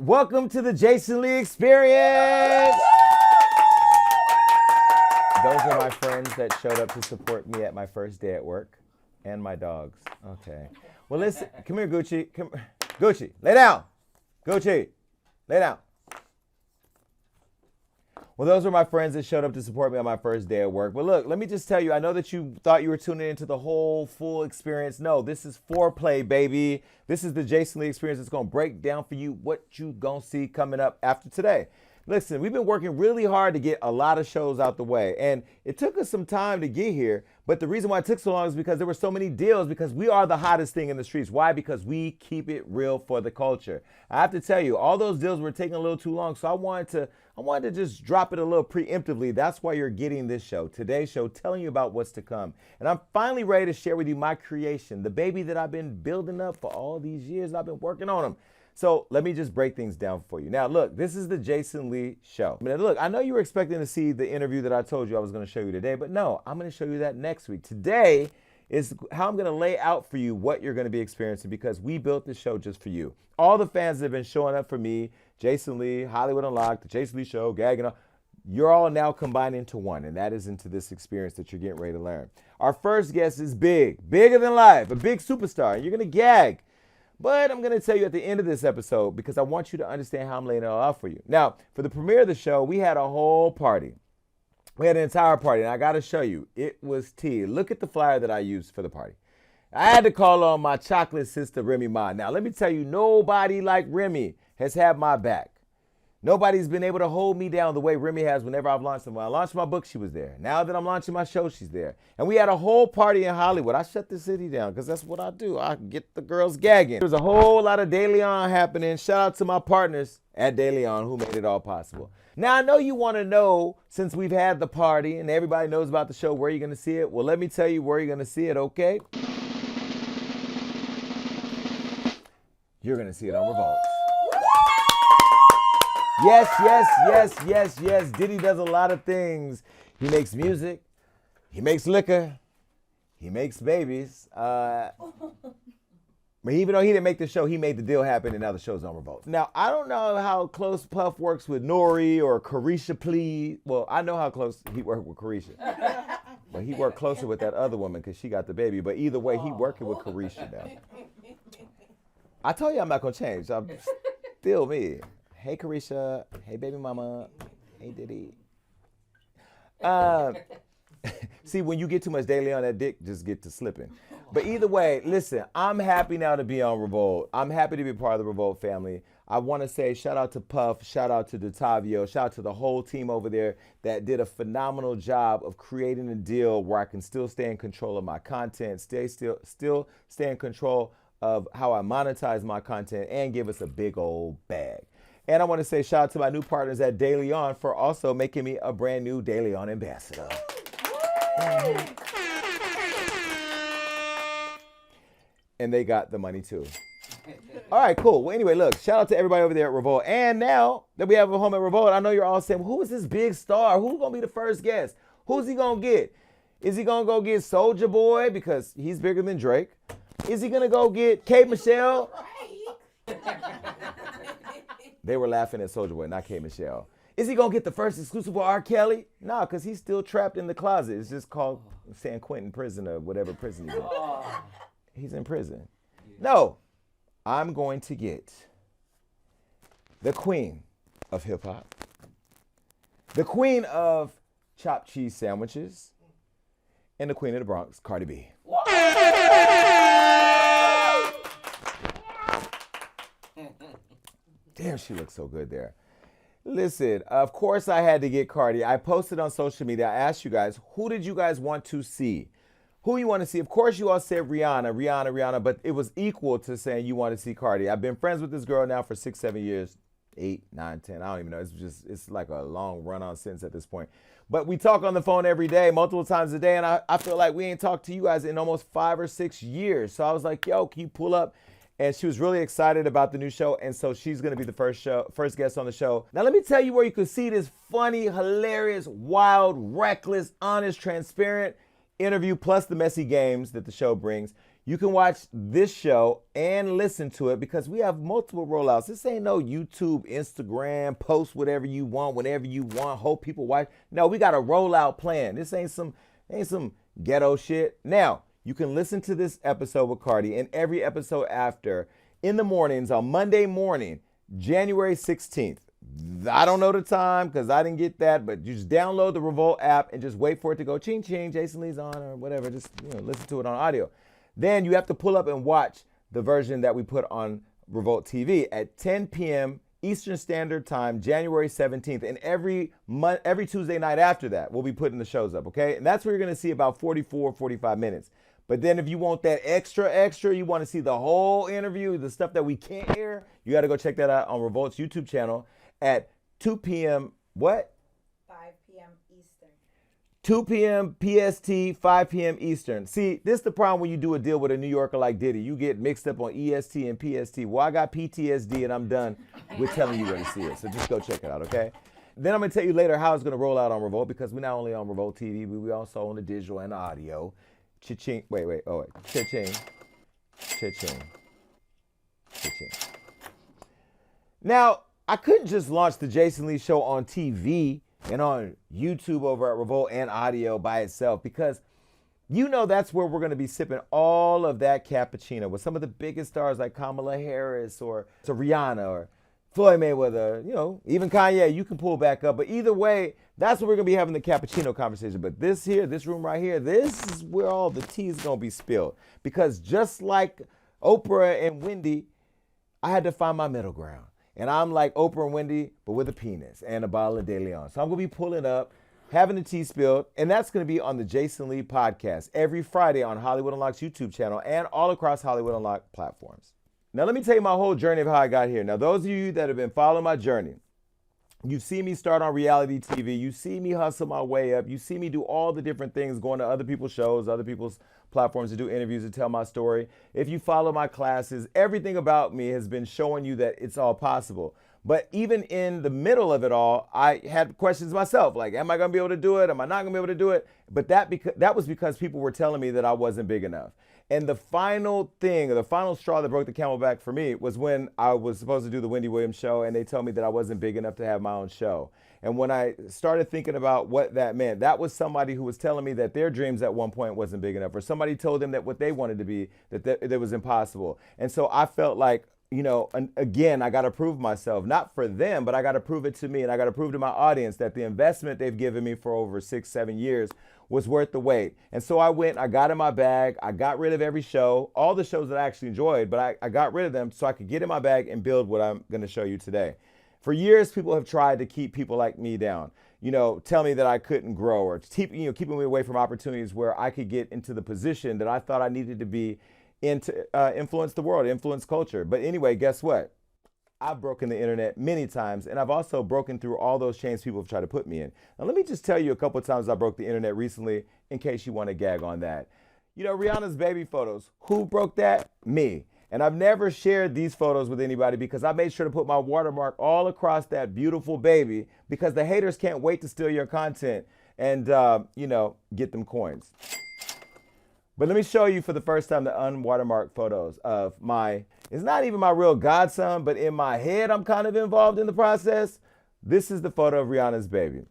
Welcome to the Jason Lee Experience. Those are my friends that showed up to support me at my first day at work, and my dogs. Okay. Well, listen. Come here, Gucci. Come, Gucci, lay down. Gucci, lay down. Well, those were my friends that showed up to support me on my first day at work. But look, let me just tell you, I know that you thought you were tuning into the whole full experience. No, this is foreplay, baby. This is the Jason Lee Experience that's going to break down for you what you going to see coming up after today. Listen, we've been working really hard to get a lot of shows out the way, and it took us some time to get here, but the reason why it took so long is because there were so many deals, because we are the hottest thing in the streets. Why? Because we keep it real for the culture. I have to tell you, all those deals were taking a little too long, so I wanted to just drop it a little preemptively. That's why you're getting this show, today's show, telling you about what's to come. And I'm finally ready to share with you my creation, the baby that I've been building up for all these years, and I've been working on them. So let me just break things down for you. Now, look, this is the Jason Lee Show. I mean, look, I know you were expecting to see the interview that I told you I was going to show you today, but no, I'm going to show you that next week. Today is how I'm going to lay out for you what you're going to be experiencing, because we built this show just for you. All the fans that have been showing up for me, Jason Lee, Hollywood Unlocked, the Jason Lee Show, Gag and all, you're all now combined into one, and that is into this experience that you're getting ready to learn. Our first guest is bigger than life, a big superstar, and you're going to gag. But I'm going to tell you at the end of this episode, because I want you to understand how I'm laying it all out for you. Now, for the premiere of the show, we had a whole party. We had an entire party, and I got to show you. It was tea. Look at the flyer that I used for the party. I had to call on my chocolate sister, Remy Ma. Now, let me tell you, nobody like Remy has had my back. Nobody's been able to hold me down the way Remy has whenever I've launched them. When I launched my book, she was there. Now that I'm launching my show, she's there. And we had a whole party in Hollywood. I shut the city down because that's what I do. I get the girls gagging. There's a whole lot of De Leon happening. Shout out to my partners at De Leon who made it all possible. Now, I know you want to know, since we've had the party and everybody knows about the show, where you're going to see it. Well, let me tell you where you're going to see it, okay? You're going to see it on Revolt. Yes. Diddy does a lot of things. He makes music. He makes liquor. He makes babies. But even though he didn't make the show, he made the deal happen, and now the show's on Revolt. Now, I don't know how close Puff works with Nori or Carisha Please. Well, I know how close he worked with Carisha. But he worked closer with that other woman because she got the baby. But either way, he working with Carisha now. I told you I'm not going to change. I'm still me. Hey, Carisha. Hey, baby mama. Hey, Diddy. See, when you get too much daily on that dick, just get to slipping. But either way, listen, I'm happy now to be on Revolt. I'm happy to be part of the Revolt family. I want to say shout out to Puff, shout out to Detavio, shout out to the whole team over there that did a phenomenal job of creating a deal where I can still stay in control of my content, still stay in control of how I monetize my content, and give us a big old bag. And I want to say shout out to my new partners at De Leon for also making me a brand new De Leon ambassador. And they got the money too. All right, cool. Well, anyway, look, shout out to everybody over there at Revolt. And now that we have a home at Revolt, I know you're all saying, who is this big star? Who's going to be the first guest? Who's he going to get? Is he going to go get Soulja Boy because he's bigger than Drake? Is he going to go get K. Michelle? They were laughing at Soulja Boy, not K. Michelle. Is he going to get the first exclusive with R. Kelly? No, because he's still trapped in the closet. It's just called San Quentin prison or whatever prison he's in. He's in prison. No, I'm going to get the queen of hip hop, the queen of chopped cheese sandwiches, and the queen of the Bronx, Cardi B. Damn, she looks so good there. Listen, of course I had to get Cardi. I posted on social media. I asked you guys, who did you guys want to see? Who you want to see? Of course you all said Rihanna, but it was equal to saying you want to see Cardi. I've been friends with this girl now for 6, 7 years, 8, 9, 10. I don't even know. It's like a long run-on sentence at this point. But we talk on the phone every day, multiple times a day, and I feel like we ain't talked to you guys in almost 5 or 6 years. So I was like, yo, can you pull up? And she was really excited about the new show, and so she's going to be the first guest on the show. Now, let me tell you where you can see this funny, hilarious, wild, reckless, honest, transparent interview, plus the messy games that the show brings. You can watch this show and listen to it because we have multiple rollouts. This ain't no YouTube, Instagram, post whatever you want, whenever you want, hope people watch. No, we got a rollout plan. This ain't some ghetto shit. Now, you can listen to this episode with Cardi and every episode after in the mornings on Monday morning, January 16th. I don't know the time because I didn't get that, but you just download the Revolt app and just wait for it to go ching ching, Jason Lee's on or whatever. Just listen to it on audio. Then you have to pull up and watch the version that we put on Revolt TV at 10 p.m. Eastern Standard Time, January 17th. And every Tuesday night after that, we'll be putting the shows up, okay? And that's where you're going to see about 45 minutes. But then if you want that extra, you want to see the whole interview, the stuff that we can't air, you got to go check that out on Revolt's YouTube channel at 2 p.m. what? 5 p.m. Eastern. 2 p.m. PST, 5 p.m. Eastern. See, this is the problem when you do a deal with a New Yorker like Diddy. You get mixed up on EST and PST. Well, I got PTSD and I'm done with telling you where to see it. So just go check it out, okay? Then I'm going to tell you later how it's going to roll out on Revolt because we're not only on Revolt TV, but we also on the digital and the audio. Cha-ching. Wait. Cha-ching. Cha-ching. Cha-ching. Now, I couldn't just launch the Jason Lee Show on TV and on YouTube over at Revolt and audio by itself because that's where we're going to be sipping all of that cappuccino with some of the biggest stars like Kamala Harris or Rihanna or Floyd Mayweather, even Kanye. You can pull back up. But either way, that's where we're going to be having the cappuccino conversation. But this room right here, this is where all the tea is going to be spilled. Because just like Oprah and Wendy, I had to find my middle ground. And I'm like Oprah and Wendy, but with a penis and a bottle of De Leon. So I'm going to be pulling up, having the tea spilled, and that's going to be on the Jason Lee podcast every Friday on Hollywood Unlocked's YouTube channel and all across Hollywood Unlocked platforms. Now, let me tell you my whole journey of how I got here. Now, those of you that have been following my journey, you see me start on reality TV. You see me hustle my way up. You see me do all the different things, going to other people's shows, other people's platforms to do interviews, to tell my story. If you follow my classes, everything about me has been showing you that it's all possible. But even in the middle of it all, I had questions myself, like, am I going to be able to do it? Am I not going to be able to do it? But that was because people were telling me that I wasn't big enough. And the final straw that broke the camel back for me was when I was supposed to do the Wendy Williams show and they told me that I wasn't big enough to have my own show. And when I started thinking about what that meant, that was somebody who was telling me that their dreams at one point wasn't big enough, or somebody told them that what they wanted to be, that was impossible. And so I felt like, again, I got to prove myself, not for them, but I got to prove it to me. And I got to prove to my audience that the investment they've given me for over 6-7 years was worth the wait. And so I got in my bag. I got rid of every show, all the shows that I actually enjoyed, but I got rid of them so I could get in my bag and build what I'm going to show you today. For years, people have tried to keep people like me down, tell me that I couldn't grow, or keeping me away from opportunities where I could get into the position that I thought I needed to be in to influence the world, influence culture. But anyway, guess what? I've broken the internet many times, and I've also broken through all those chains people have tried to put me in. Now, let me just tell you a couple of times I broke the internet recently in case you want to gag on that. Rihanna's baby photos. Who broke that? Me. And I've never shared these photos with anybody because I made sure to put my watermark all across that beautiful baby because the haters can't wait to steal your content and, get them coins. But let me show you for the first time the unwatermarked photos of it's not even my real godson, but in my head, I'm kind of involved in the process. This is the photo of Rihanna's baby.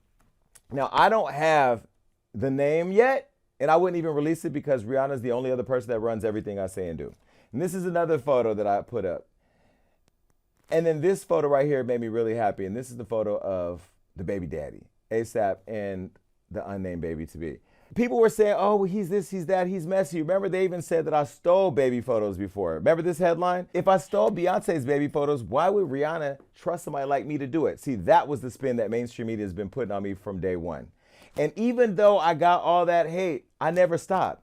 Now, I don't have the name yet, and I wouldn't even release it because Rihanna's the only other person that runs everything I say and do. And this is another photo that I put up. And then this photo right here made me really happy. And this is the photo of the baby daddy, ASAP, and the unnamed baby to be. People were saying, oh, well, he's this, he's that, he's messy. Remember, they even said that I stole baby photos before. Remember this headline? If I stole Beyonce's baby photos, why would Rihanna trust somebody like me to do it? See, that was the spin that mainstream media has been putting on me from day one. And even though I got all that hate, I never stopped.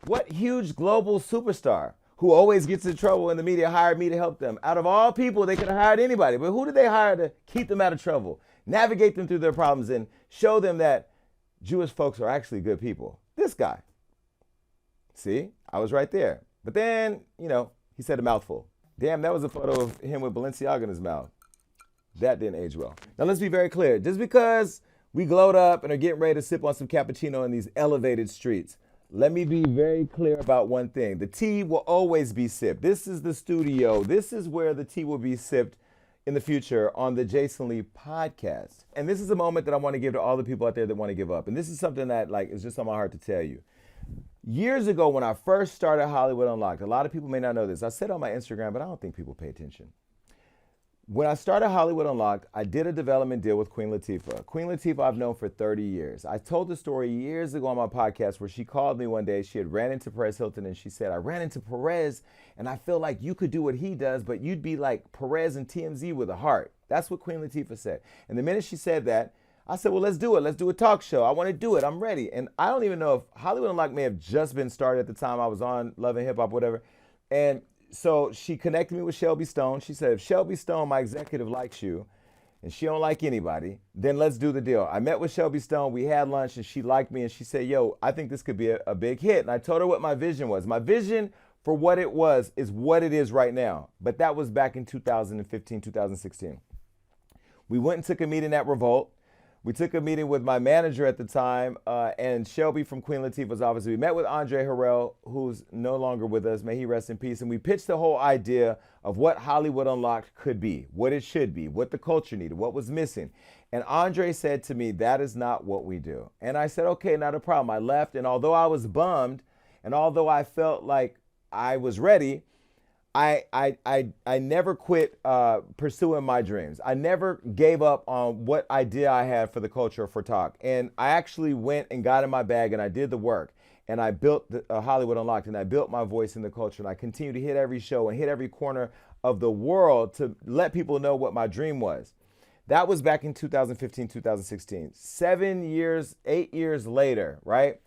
What huge global superstar who always gets in trouble in the media hired me to help them? Out of all people, they could have hired anybody. But who did they hire to keep them out of trouble, navigate them through their problems, and show them that Jewish folks are actually good people? This guy. See, I was right there. But then, he said a mouthful. Damn, that was a photo of him with Balenciaga in his mouth. That didn't age well. Now, let's be very clear. Just because we glowed up and are getting ready to sip on some cappuccino in these elevated streets, let me be very clear about one thing. The tea will always be sipped. This is the studio. This is where the tea will be sipped in the future on the Jason Lee podcast. And this is a moment that I want to give to all the people out there that want to give up. And this is something that is just on my heart to tell you. Years ago, when I first started Hollywood Unlocked, a lot of people may not know this. I said on my Instagram, but I don't think people pay attention. When I started Hollywood Unlocked, I did a development deal with Queen Latifah. Queen Latifah I've known for 30 years. I told the story years ago on my podcast where she called me one day. She had ran into Perez Hilton and she said, I ran into Perez and I feel like you could do what he does, but you'd be like Perez and TMZ with a heart. That's what Queen Latifah said. And the minute she said that, I said, well, let's do it. Let's do a talk show. I want to do it. I'm ready. And I don't even know if Hollywood Unlocked may have just been started at the time I was on Love and Hip Hop, whatever. And so she connected me with Shelby Stone. She said, if Shelby Stone, my executive, likes you and she don't like anybody, then let's do the deal. I met with Shelby Stone. We had lunch and she liked me and she said, yo, I think this could be a big hit. And I told her what my vision was. My vision for what it was is what it is right now. But that was back in 2015, 2016. We went and took a meeting at Revolt. We took a meeting with my manager at the time and Shelby from Queen Latifah's office. We met with Andre Harrell, who's no longer with us. May he rest in peace. And we pitched the whole idea of what Hollywood Unlocked could be, what it should be, what the culture needed, what was missing. And Andre said to me, that is not what we do. And I said, okay, not a problem. I left. And although I was bummed and although I felt like I was ready, I never quit pursuing my dreams. I never gave up on what idea I had for the culture for talk. And I actually went and got in my bag and I did the work. And I built Hollywood Unlocked and I built my voice in the culture. And I continue to hit every show and hit every corner of the world to let people know what my dream was. That was back in 2015, 2016. 8 years later, right?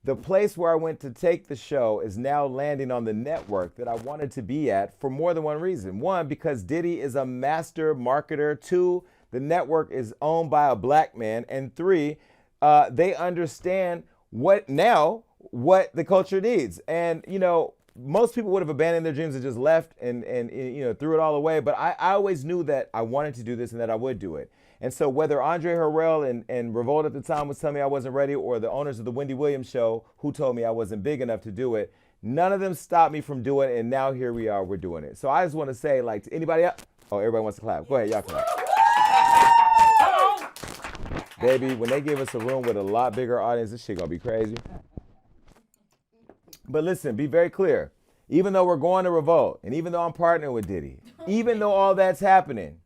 The place where I went to take the show is now landing on the network that I wanted to be at for more than one reason. One, because Diddy is a master marketer. Two, the network is owned by a black man. And three, they understand what the culture needs. And, most people would have abandoned their dreams and just left and threw it all away. But I always knew that I wanted to do this and that I would do it. And so whether Andre Harrell and Revolt at the time was telling me I wasn't ready, or the owners of the Wendy Williams show who told me I wasn't big enough to do it, none of them stopped me from doing it. And now here we are, we're doing it. So I just want to say, to anybody else, everybody wants to clap. Go ahead, y'all clap. Baby, when they give us a room with a lot bigger audience, this shit gonna be crazy. But listen, be very clear. Even though we're going to Revolt, and even though I'm partnering with Diddy, even though all that's happening,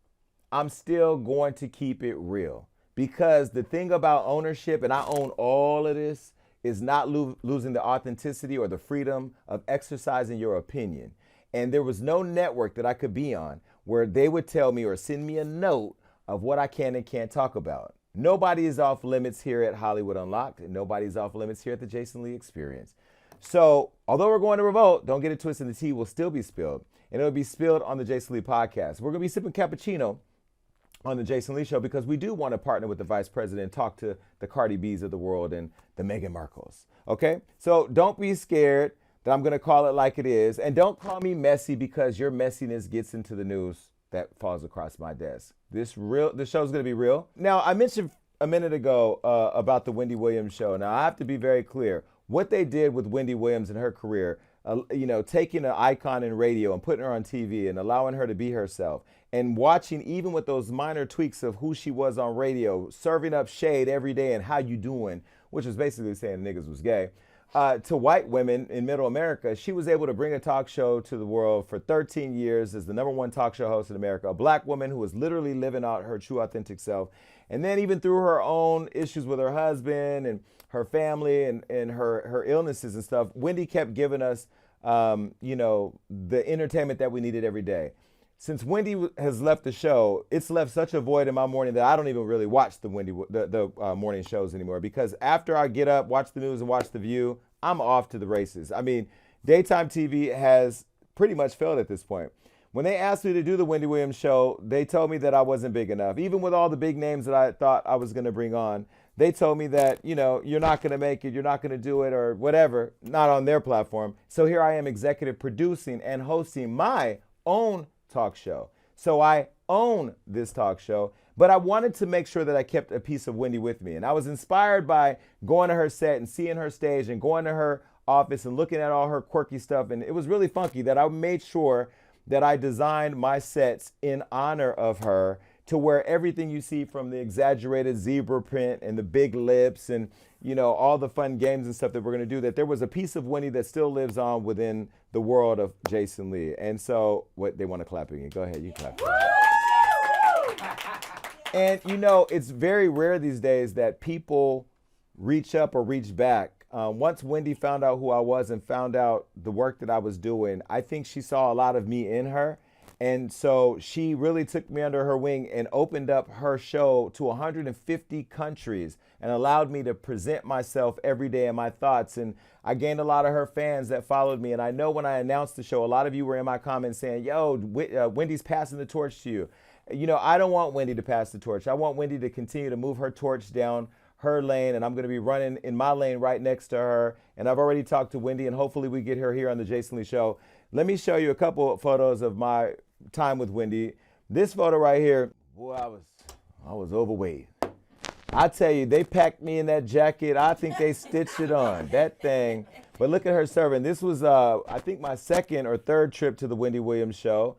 I'm still going to keep it real. Because the thing about ownership, and I own all of this, is not losing the authenticity or the freedom of exercising your opinion. And there was no network that I could be on where they would tell me or send me a note of what I can and can't talk about. Nobody is off limits here at Hollywood Unlocked, and nobody's off limits here at the Jason Lee Experience. So, although we're going to Revolt, don't get it twisted, the tea will still be spilled. And it'll be spilled on the Jason Lee podcast. We're going to be sipping cappuccino on the Jason Lee show because we do want to partner with the vice president, talk to the Cardi B's of the world and the Meghan Markles. Okay? So don't be scared that I'm going to call it like it is. And don't call me messy because your messiness gets into the news that falls across my desk. This show's going to be real. Now, I mentioned a minute ago about the Wendy Williams show. Now, I have to be very clear. What they did with Wendy Williams and her career, taking an icon in radio and putting her on TV and allowing her to be herself and watching, even with those minor tweaks of who she was on radio, serving up shade every day and how you doing, which was basically saying niggas was gay, to white women in middle America. She was able to bring a talk show to the world for 13 years as the #1 talk show host in America, a black woman who was literally living out her true authentic self. And then even through her own issues with her husband and her family and her illnesses and stuff, Wendy kept giving us, the entertainment that we needed every day. Since Wendy has left the show, it's left such a void in my morning that I don't even really watch the morning shows anymore, because after I get up, watch the news and watch The View, I'm off to the races. I mean, daytime TV has pretty much failed at this point. When they asked me to do the Wendy Williams show, they told me that I wasn't big enough. Even with all the big names that I thought I was going to bring on, they told me that, you're not going to make it, you're not going to do it, or whatever, not on their platform. So here I am executive producing and hosting my own talk show. So I own this talk show, but I wanted to make sure that I kept a piece of Wendy with me. And I was inspired by going to her set and seeing her stage and going to her office and looking at all her quirky stuff. And it was really funky that I made sure that I designed my sets in honor of her, to where everything you see, from the exaggerated zebra print and the big lips and, you know, all the fun games and stuff that we're going to do, that there was a piece of Wendy that still lives on within the world of Jason Lee. And so, what, they want to clap again. Go ahead, you clap. And, you know, it's very rare these days that people reach up or reach back. Once Wendy found out who I was and found out the work that I was doing, I think she saw a lot of me in her. And so she really took me under her wing and opened up her show to 150 countries and allowed me to present myself every day and my thoughts. And I gained a lot of her fans that followed me. And I know when I announced the show, a lot of you were in my comments saying, yo, Wendy's passing the torch to you. You know, I don't want Wendy to pass the torch. I want Wendy to continue to move her torch down her lane, and I'm going to be running in my lane right next to her. And I've already talked to Wendy, and hopefully we get her here on the Jason Lee Show. Let me show you a couple of photos of my time with Wendy. This photo right here, boy, I was overweight. I tell you, they packed me in that jacket. I think they stitched it on, that thing. But look at her serving. This was, I think, my second or third trip to the Wendy Williams Show.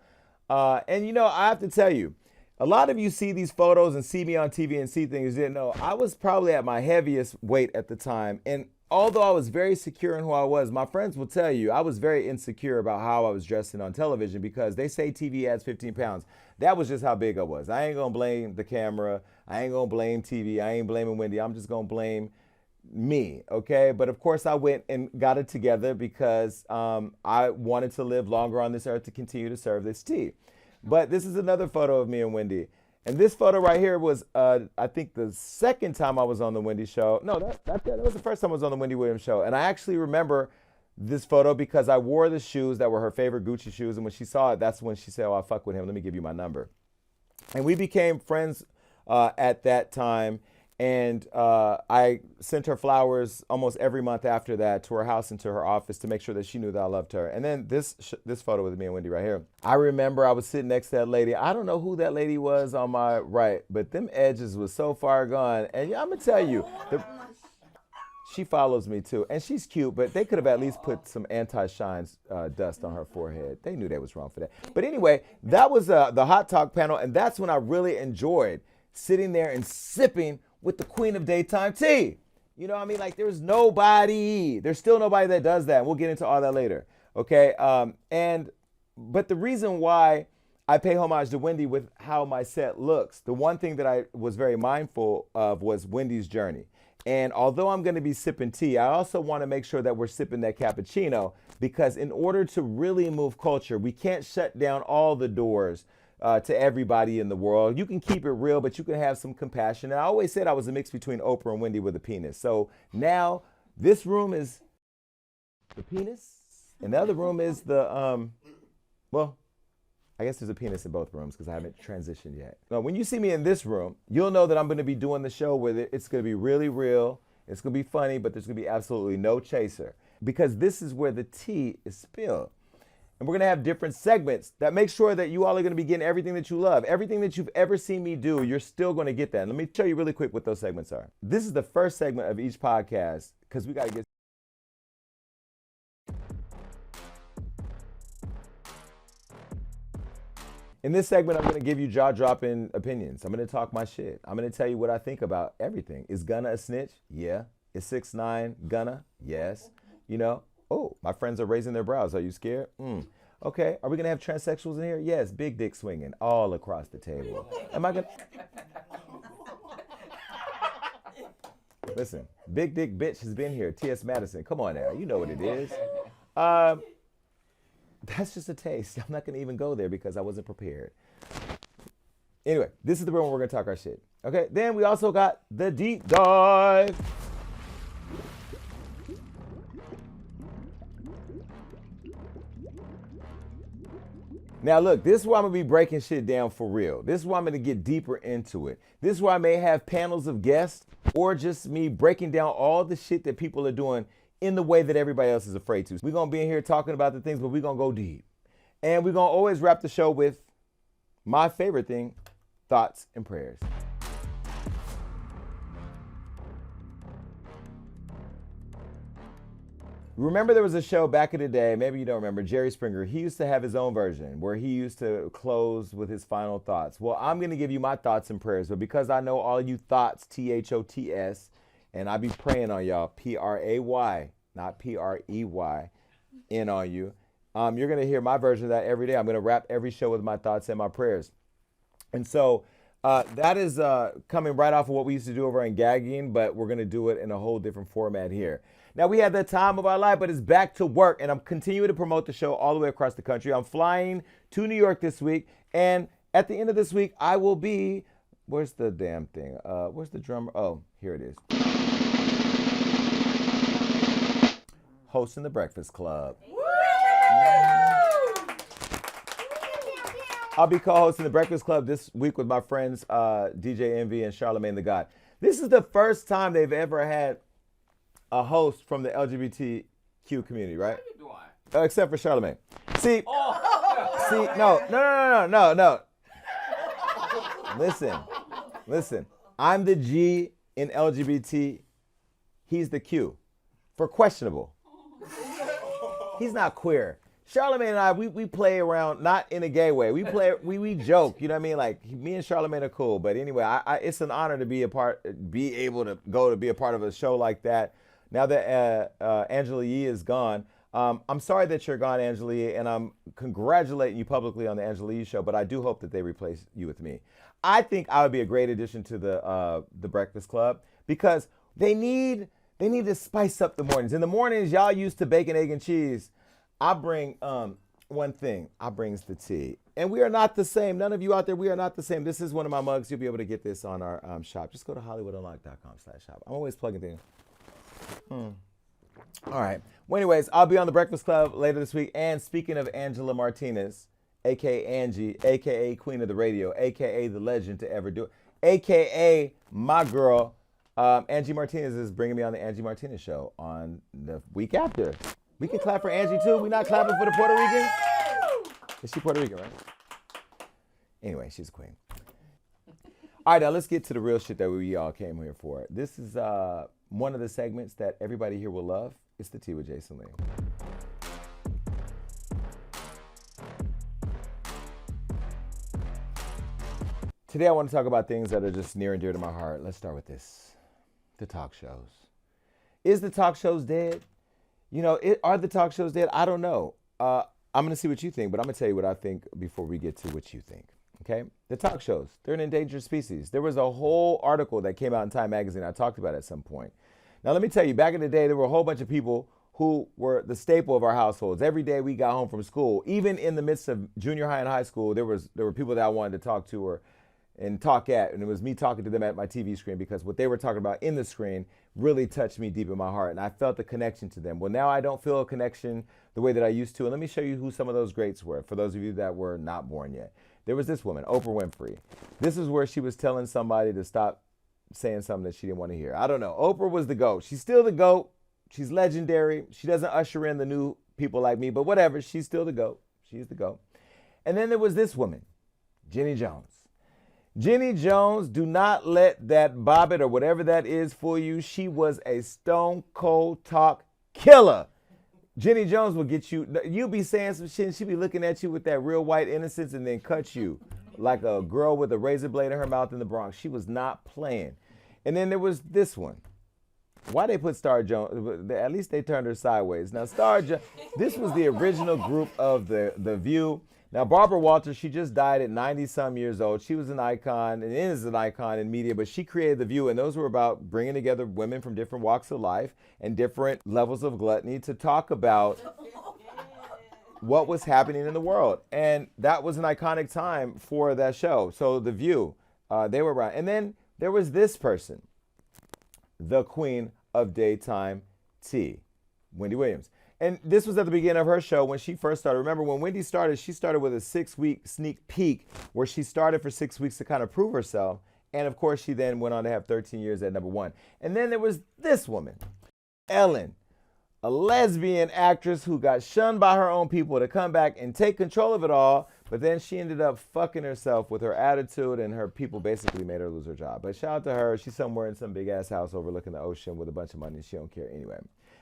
And, you know, I have to tell you, a lot of you see these photos and see me on TV and see things you didn't know. I was probably at my heaviest weight at the time. And although I was very secure in who I was, my friends will tell you I was very insecure about how I was dressing on television, because they say TV adds 15 pounds. That was just how big I was. I ain't going to blame the camera. I ain't going to blame TV. I ain't blaming Wendy. I'm just going to blame me, okay? But of course I went and got it together because I wanted to live longer on this earth to continue to serve this tea. But this is another photo of me and Wendy. And this photo right here was, I think, the second time I was on the Wendy Show. No, that was the first time I was on the Wendy Williams Show. And I actually remember this photo because I wore the shoes that were her favorite Gucci shoes. And when she saw it, that's when she said, oh, I fuck with him. Let me give you my number. And we became friends at that time. And I sent her flowers almost every month after that to her house and to her office to make sure that she knew that I loved her. And then this photo with me and Wendy right here. I remember I was sitting next to that lady. I don't know who that lady was on my right, but them edges was so far gone. And I'm going to tell you, she follows me too. And she's cute, but they could have at least put some anti-shine dust on her forehead. They knew that was wrong for that. But anyway, that was the Hot Talk panel. And that's when I really enjoyed sitting there and sipping with the queen of daytime tea. You know what I mean? Like, there's still nobody that does that. We'll get into all that later, okay? But the reason why I pay homage to Wendy with how my set looks, the one thing that I was very mindful of was Wendy's journey. And although I'm gonna be sipping tea, I also wanna make sure that we're sipping that cappuccino, because in order to really move culture, we can't shut down all the doors to everybody in the world. You can keep it real, but you can have some compassion. And I always said I was a mix between Oprah and Wendy with a penis. So now this room is the penis, and the other room is the, well, I guess there's a penis in both rooms because I haven't transitioned yet. Now, when you see me in this room, you'll know that I'm going to be doing the show with it. It's going to be really real. It's going to be funny, but there's going to be absolutely no chaser, because this is where the tea is spilled. And we're going to have different segments that make sure that you all are going to be getting everything that you love. Everything that you've ever seen me do, you're still going to get that. And let me show you really quick what those segments are. This is the first segment of each podcast, because we got to get... In this segment, I'm going to give you jaw-dropping opinions. I'm going to talk my shit. I'm going to tell you what I think about everything. Is Gunna a snitch? Yeah. Is 6ix9ine Gunna? Yes. You know? Oh, my friends are raising their brows. Are you scared? Okay. Are we going to have transsexuals in here? Yes. Big dick swinging all across the table. Am I going to... Listen, big dick bitch has been here. T.S. Madison. Come on now. You know what it is. That's just a taste. I'm not going to even go there because I wasn't prepared. Anyway, this is the room where we're going to talk our shit. Okay. Then we also got the deep dive. Now look, this is where I'm going to be breaking shit down for real. This is where I'm going to get deeper into it. This is where I may have panels of guests or just me breaking down all the shit that people are doing in the way that everybody else is afraid to. We're going to be in here talking about the things, but we're going to go deep. And we're going to always wrap the show with my favorite thing, thoughts and prayers. Remember there was a show back in the day, maybe you don't remember, Jerry Springer. He used to have his own version where he used to close with his final thoughts. Well, I'm going to give you my thoughts and prayers, but because I know all you thoughts, Thots, and I be praying on y'all, Pray, not Prey, in on you. You're going to hear my version of that every day. I'm going to wrap every show with my thoughts and my prayers. And so that is coming right off of what we used to do over in Gagging, but we're going to do it in a whole different format here. Now, we had the time of our life, but it's back to work, and I'm continuing to promote the show all the way across the country. I'm flying to New York this week, and at the end of this week, I will be, where's the damn thing? Where's the drummer? Oh, here it is. Hosting the Breakfast Club. I'll be co-hosting the Breakfast Club this week with my friends DJ Envy and Charlamagne the God. This is the first time they've ever had a host from the LGBTQ community, right? Except for Charlamagne. See, no. Listen. I'm the G in LGBT. He's the Q for questionable. He's not queer. Charlamagne and I, we play around, not in a gay way. We joke, you know what I mean? Like, me and Charlamagne are cool. But anyway, it's an honor to be able to go to be a part of a show like that. Now that Angela Yee is gone, I'm sorry that you're gone, Angela Yee, and I'm congratulating you publicly on the Angela Yee show, but I do hope that they replace you with me. I think I would be a great addition to the Breakfast Club because they need to spice up the mornings. In the mornings, y'all used to bacon, egg, and cheese. I bring one thing. I brings the tea. And we are not the same. None of you out there, we are not the same. This is one of my mugs. You'll be able to get this on our shop. Just go to HollywoodUnlocked.com/shop. I'm always plugging things. All right. Well, anyways, I'll be on the Breakfast Club later this week. And speaking of Angela Martinez, a.k.a. Angie, a.k.a. Queen of the Radio, a.k.a. the legend to ever do it, a.k.a. my girl, Angie Martinez is bringing me on the Angie Martinez show on the week after. We can clap for Angie, too. We're not clapping for the Puerto Ricans? Is she Puerto Rican, right? Anyway, she's a queen. All right, now let's get to the real shit that we all came here for. This is one of the segments that everybody here will love. It's the Tea with Jason Lee. Today I want to talk about things that are just near and dear to my heart. Let's start with this. The talk shows. Is the talk shows dead? You know, are the talk shows dead? I don't know. I'm going to see what you think, but I'm going to tell you what I think before we get to what you think. Okay? The talk shows, they're an endangered species. There was a whole article that came out in Time Magazine I talked about at some point. Now, let me tell you, back in the day, there were a whole bunch of people who were the staple of our households. Every day we got home from school, even in the midst of junior high and high school, there were people that I wanted to talk to and talk at, and it was me talking to them at my TV screen because what they were talking about in the screen really touched me deep in my heart, and I felt the connection to them. Well, now I don't feel a connection the way that I used to, and let me show you who some of those greats were, for those of you that were not born yet. There was this woman, Oprah Winfrey. This is where she was telling somebody to stop saying something that she didn't want to hear. I don't know. Oprah was the GOAT. She's still the GOAT. She's legendary. She doesn't usher in the new people like me, but whatever. She's still the GOAT. She's the GOAT. And then there was this woman, Jenny Jones. Jenny Jones, do not let that bobbit or whatever that is fool you. She was a stone cold talk killer. Jenny Jones will get you. You be saying some shit and she be looking at you with that real white innocence and then cut you like a girl with a razor blade in her mouth in the Bronx. She was not playing. And then there was this one. Why they put Star Jones? At least they turned her sideways. Now, Star Jones, this was the original group of the View. Now, Barbara Walters, she just died at 90-some years old. She was an icon and is an icon in media, but she created The View, and those were about bringing together women from different walks of life and different levels of gluttony to talk about what was happening in the world. And that was an iconic time for that show. So The View, they were around. And then there was this person, the queen of daytime tea, Wendy Williams. And this was at the beginning of her show when she first started. Remember, when Wendy started, she started with a 6-week sneak peek where she started for 6 weeks to kind of prove herself. And, of course, she then went on to have 13 years at #1. And then there was this woman, Ellen, a lesbian actress who got shunned by her own people to come back and take control of it all But then she ended up fucking herself with her attitude, and her people basically made her lose her job. But shout out to her. She's somewhere in some big ass house overlooking the ocean with a bunch of money. She don't care anyway.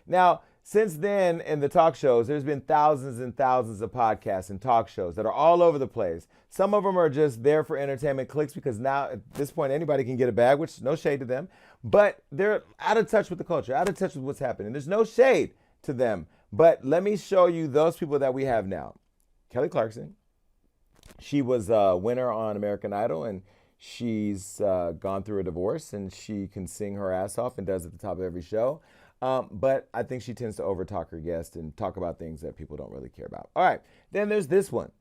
Now, since then, in the talk shows, there's been thousands and thousands of podcasts and talk shows that are all over the place. Some of them are just there for entertainment clicks because now, at this point, anybody can get a bag, which no shade to them. But they're out of touch with the culture, out of touch with what's happening. There's no shade to them. But let me show you those people that we have now. Kelly Clarkson. She was a winner on American Idol, and she's gone through a divorce, and she can sing her ass off and does at the top of every show. But I think she tends to overtalk her guests and talk about things that people don't really care about. All right. Then there's this one,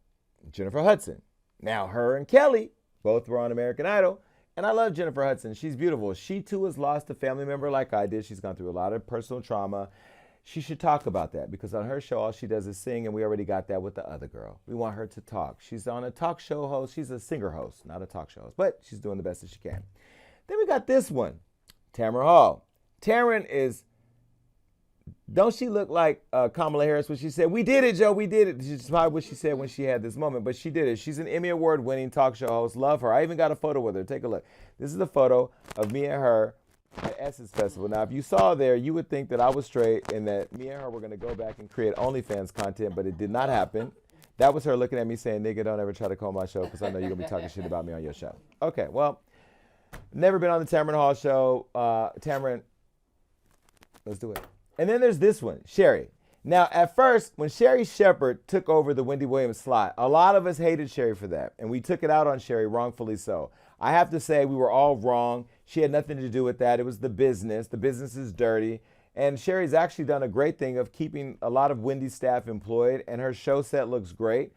Jennifer Hudson. Now, her and Kelly both were on American Idol. And I love Jennifer Hudson. She's beautiful. She, too, has lost a family member like I did. She's gone through a lot of personal trauma. She should talk about that because on her show, all she does is sing, and we already got that with the other girl. We want her to talk. She's on a talk show host. She's a singer host, not a talk show host, but she's doing the best that she can. Then we got this one, Tamron Hall. Tamron is... Don't she look like Kamala Harris when she said, "We did it, Joe, we did it"? She's probably what she said when she had this moment, but she did it. She's an Emmy Award-winning talk show host. Love her. I even got a photo with her. Take a look. This is a photo of me and her at Essence Festival. Now, if you saw there, you would think that I was straight and that me and her were going to go back and create OnlyFans content, but it did not happen. That was her looking at me saying, "Nigga, don't ever try to call my show because I know you're going to be talking shit about me on your show." Okay, well, never been on the Tamron Hall show. Tamron, let's do it. And then there's this one, Sherry. Now, at first, when Sherry Shepherd took over the Wendy Williams slot, a lot of us hated Sherry for that. And we took it out on Sherry, wrongfully so. I have to say we were all wrong. She had nothing to do with that. It was the business. The business is dirty. And Sherry's actually done a great thing of keeping a lot of Wendy's staff employed. And her show set looks great.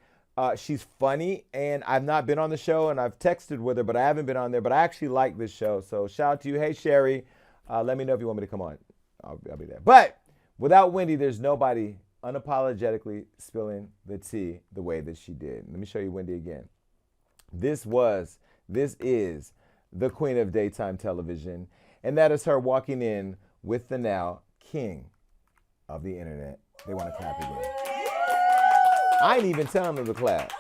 She's funny. And I've not been on the show. And I've texted with her, but I haven't been on there. But I actually like this show. So shout out to you. Hey, Sherry. Let me know if you want me to come on. I'll be there. But without Wendy, there's nobody unapologetically spilling the tea the way that she did. Let me show you Wendy again. This is the queen of daytime television, and that is her walking in with the now king of the internet. They want to clap again. I ain't even telling them to clap.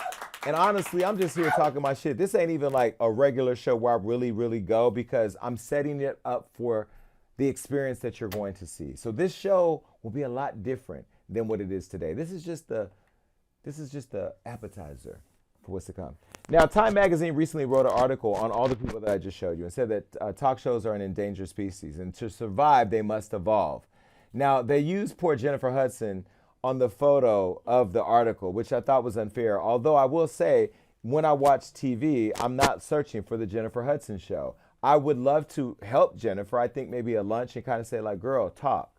And honestly, I'm just here talking my shit. This ain't even like a regular show where I really, really go because I'm setting it up for the experience that you're going to see. So this show will be a lot different than what it is today. This is just the appetizer for what's to come. Now, Time Magazine recently wrote an article on all the people that I just showed you and said that talk shows are an endangered species, and to survive, they must evolve. Now, they used poor Jennifer Hudson on the photo of the article, which I thought was unfair. Although I will say, when I watch TV, I'm not searching for the Jennifer Hudson show. I would love to help Jennifer. I think maybe a lunch and kind of say like, "Girl, talk."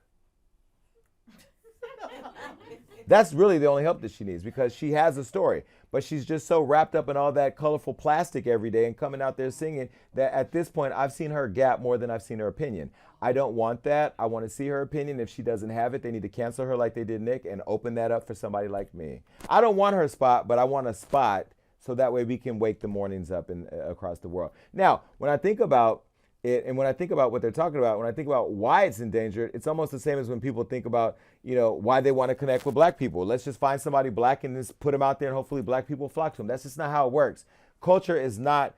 That's really the only help that she needs because she has a story. But she's just so wrapped up in all that colorful plastic every day and coming out there singing that at this point, I've seen her gap more than I've seen her opinion. I don't want that. I want to see her opinion. If she doesn't have it, they need to cancel her like they did Nick and open that up for somebody like me. I don't want her spot, but I want a spot so that way we can wake the mornings up across the world. Now, when I think about it, and when I think about what they're talking about, when I think about why it's endangered, it's almost the same as when people think about, why they want to connect with black people. Let's just find somebody black and just put them out there and hopefully black people flock to them. That's just not how it works. Culture does not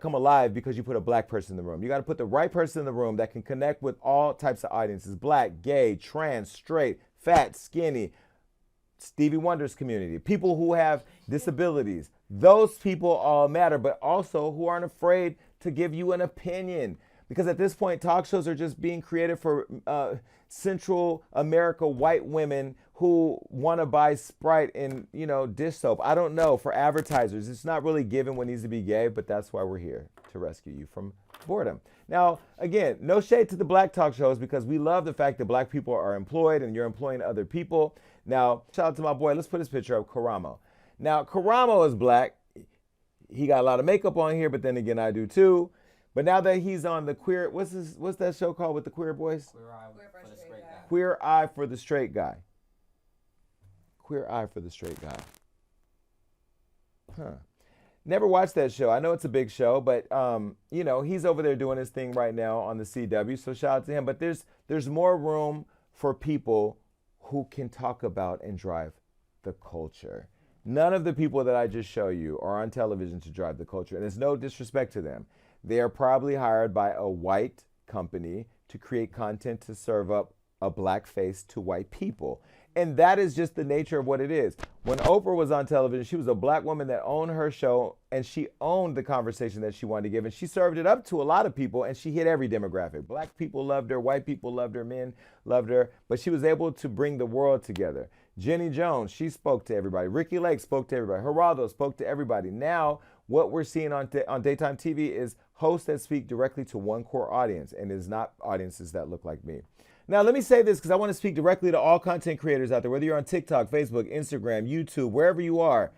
come alive because you put a black person in the room. You got to put the right person in the room that can connect with all types of audiences: black, gay, trans, straight, fat, skinny, Stevie Wonder's community, people who have disabilities. Those people all matter, but also who aren't afraid to give you an opinion. Because at this point, talk shows are just being created for Central America white women who want to buy Sprite and, dish soap. I don't know, for advertisers. It's not really given what needs to be gave, but that's why we're here, to rescue you from boredom. Now, again, no shade to the black talk shows because we love the fact that black people are employed and you're employing other people. Now, shout out to my boy. Let's put his picture up, Karamo. Now, Karamo is black. He got a lot of makeup on here, but then again, I do too. But now that he's on the queer, what's that show called with the queer boys? Queer Eye for the Straight Guy. Queer Eye for the Straight Guy. Queer Eye for the Straight Guy. Huh. Never watched that show. I know it's a big show, but he's over there doing his thing right now on the CW. So shout out to him. But there's more room for people who can talk about and drive the culture. None of the people that I just show you are on television to drive the culture, and it's no disrespect to them. They are probably hired by a white company to create content to serve up a black face to white people. And that is just the nature of what it is. When Oprah was on television, she was a black woman that owned her show, and she owned the conversation that she wanted to give, and she served it up to a lot of people, and she hit every demographic. Black people loved her, white people loved her, men loved her, but she was able to bring the world together. Jenny Jones, she spoke to everybody. Ricky Lake spoke to everybody. Geraldo spoke to everybody. Now, what we're seeing on daytime TV is hosts that speak directly to one core audience, and is not audiences that look like me. Now, let me say this because I want to speak directly to all content creators out there, whether you're on TikTok, Facebook, Instagram, YouTube, wherever you are.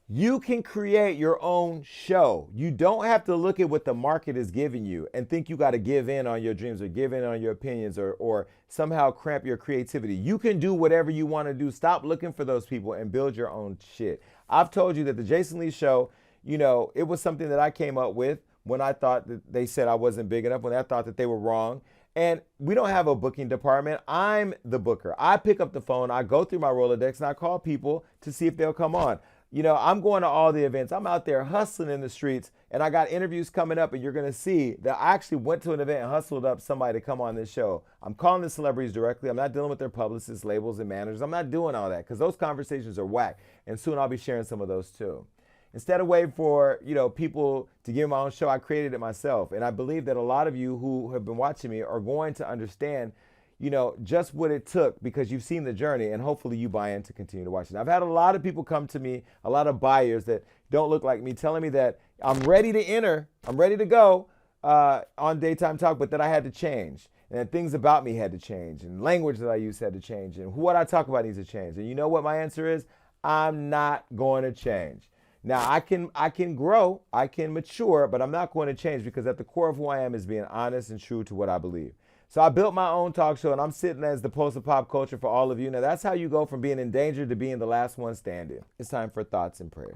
You can create your own show. You don't have to look at what the market is giving you and think you got to give in on your dreams or give in on your opinions or somehow cramp your creativity. You can do whatever you want to do. Stop looking for those people and build your own shit. I've told you that the Jason Lee Show, you know, it was something that I came up with when I thought that they said I wasn't big enough, when I thought that they were wrong. And we don't have a booking department. I'm the booker. I pick up the phone, I go through my Rolodex, and I call people to see if they'll come on. You know, I'm going to all the events. I'm out there hustling in the streets, and I got interviews coming up, and you're going to see that I actually went to an event and hustled up somebody to come on this show. I'm calling the celebrities directly. I'm not dealing with their publicists, labels, and managers. I'm not doing all that because those conversations are whack, and soon I'll be sharing some of those too. Instead of waiting for, you know, people to give my own show, I created it myself. And I believe that a lot of you who have been watching me are going to understand, you know, just what it took because you've seen the journey, and hopefully you buy in to continue to watch it. I've had a lot of people come to me, a lot of buyers that don't look like me, telling me that I'm ready to enter, I'm ready to go on Daytime Talk, but that I had to change. And that things about me had to change, and language that I use had to change, and what I talk about needs to change. And you know what my answer is? I'm not going to change. Now, I can grow, I can mature, but I'm not going to change because at the core of who I am is being honest and true to what I believe. So I built my own talk show, and I'm sitting as the pulse of pop culture for all of you. Now, that's how you go from being endangered to being the last one standing. It's time for thoughts and prayers.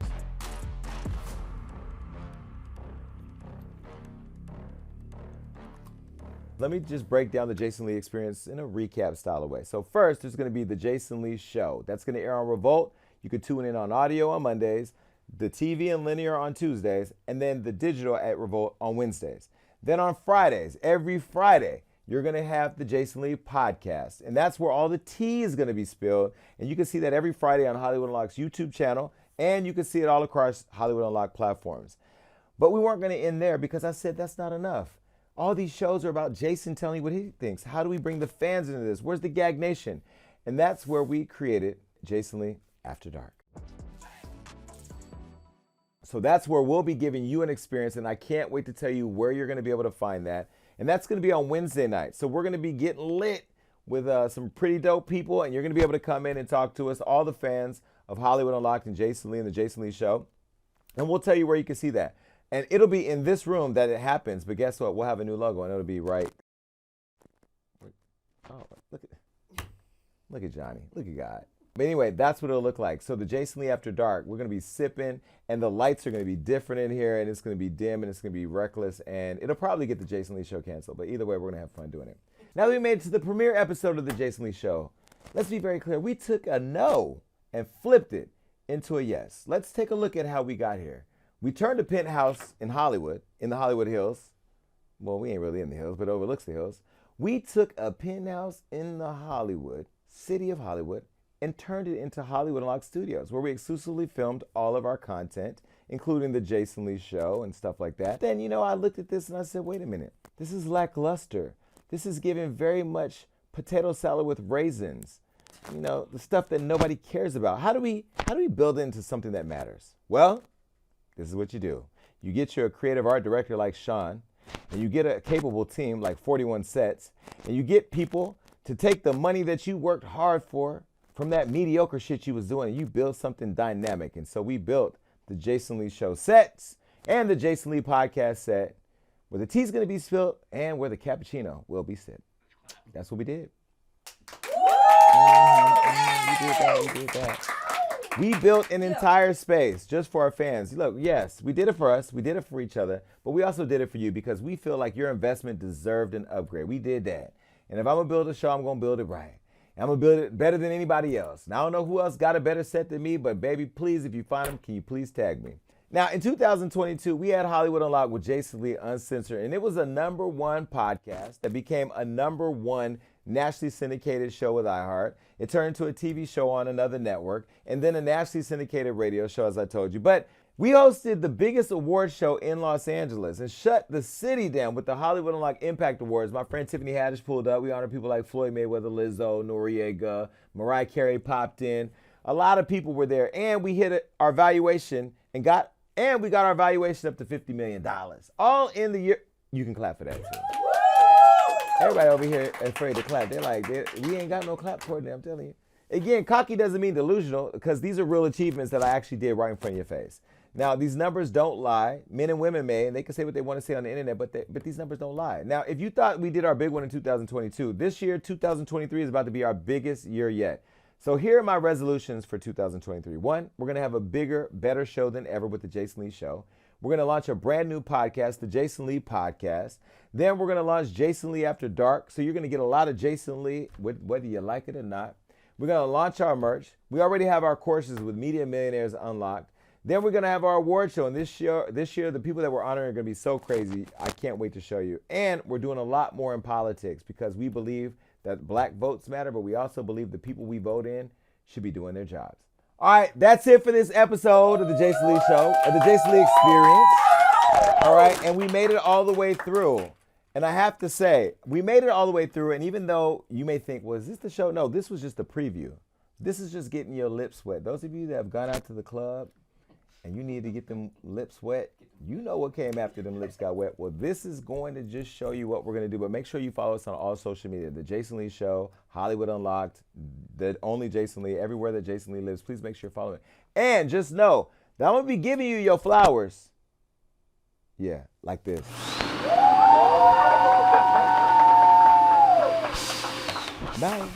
Let me just break down the Jason Lee experience in a recap style of way. So first, there's going to be the Jason Lee Show. That's going to air on Revolt. You can tune in on audio on Mondays, the TV and linear on Tuesdays, and then the digital at Revolt on Wednesdays. Then on Fridays, every Friday, you're going to have the Jason Lee podcast. And that's where all the tea is going to be spilled. And you can see that every Friday on Hollywood Unlocked's YouTube channel. And you can see it all across Hollywood Unlocked platforms. But we weren't going to end there because I said that's not enough. All these shows are about Jason telling you what he thinks. How do we bring the fans into this? Where's the Gag Nation? And that's where we created Jason Lee After Dark. So that's where we'll be giving you an experience, and I can't wait to tell you where you're going to be able to find that. And that's going to be on Wednesday night. So we're going to be getting lit with some pretty dope people, and you're going to be able to come in and talk to us, all the fans of Hollywood Unlocked and Jason Lee and the Jason Lee Show. And we'll tell you where you can see that. And it'll be in this room that it happens, but guess what? We'll have a new logo, and it'll be right. Oh, look at Johnny. Look at God. But anyway, that's what it'll look like. So the Jason Lee After Dark, we're going to be sipping, and the lights are going to be different in here, and it's going to be dim, and it's going to be reckless, and it'll probably get the Jason Lee Show canceled. But either way, we're going to have fun doing it. Now that we made it to the premiere episode of the Jason Lee Show, let's be very clear. We took a no and flipped it into a yes. Let's take a look at how we got here. We turned a penthouse in Hollywood, in the Hollywood Hills. Well, we ain't really in the hills, but overlooks the hills. We took a penthouse in the Hollywood, city of Hollywood, and turned it into Hollywood Unlocked Studios, where we exclusively filmed all of our content, including the Jason Lee Show and stuff like that. Then, you know, I looked at this and I said, wait a minute, this is lackluster. This is giving very much potato salad with raisins. You know, the stuff that nobody cares about. How do we build it into something that matters? Well, this is what you do. You get your creative art director like Sean, and you get a capable team like 41 Sets, and you get people to take the money that you worked hard for from that mediocre shit you was doing, and you build something dynamic. And so we built the Jason Lee Show sets and the Jason Lee podcast set, where the tea's going to be spilled and where the cappuccino will be sipped. That's what we did. We did that. We built an entire space just for our fans. Look, yes, we did it for us. We did it for each other. But we also did it for you because we feel like your investment deserved an upgrade. We did that. And if I'm going to build a show, I'm going to build it right. I'm going to build it better than anybody else. Now, I don't know who else got a better set than me, but baby, please, if you find them, can you please tag me? Now, in 2022, we had Hollywood Unlocked with Jason Lee Uncensored, and it was a #1 podcast that became a #1 nationally syndicated show with iHeart. It turned into a TV show on another network, and then a nationally syndicated radio show, as I told you. But we hosted the biggest award show in Los Angeles and shut the city down with the Hollywood Unlocked Impact Awards. My friend Tiffany Haddish pulled up. We honored people like Floyd Mayweather, Lizzo, Noriega, Mariah Carey popped in. A lot of people were there, and we hit our valuation and we got our valuation up to $50 million. All in the year. You can clap for that too. Everybody over here afraid to clap. They're like, we ain't got no clap for them, I'm telling you. Again, cocky doesn't mean delusional, because these are real achievements that I actually did right in front of your face. Now, these numbers don't lie. Men and women may, and they can say what they want to say on the internet, but these numbers don't lie. Now, if you thought we did our big one in 2022, this year, 2023, is about to be our biggest year yet. So here are my resolutions for 2023. One, we're going to have a bigger, better show than ever with the Jason Lee Show. We're going to launch a brand new podcast, the Jason Lee Podcast. Then we're going to launch Jason Lee After Dark. So you're going to get a lot of Jason Lee, whether you like it or not. We're going to launch our merch. We already have our courses with Media Millionaires Unlocked. Then we're going to have our award show. And this year, the people that we're honoring are going to be so crazy. I can't wait to show you. And we're doing a lot more in politics, because we believe that black votes matter, but we also believe the people we vote in should be doing their jobs. All right, that's it for this episode of the Jason Lee Show, of the Jason Lee Experience. All right, and we made it all the way through. And I have to say, we made it all the way through, and even though you may think, well, is this the show? No, this was just a preview. This is just getting your lips wet. Those of you that have gone out to the club and you need to get them lips wet, you know what came after them lips got wet. Well, this is going to just show you what we're going to do. But make sure you follow us on all social media. The Jason Lee Show, Hollywood Unlocked, the only Jason Lee, everywhere that Jason Lee lives. Please make sure you're following. And just know that I'm going to be giving you your flowers. Yeah, like this. Bye.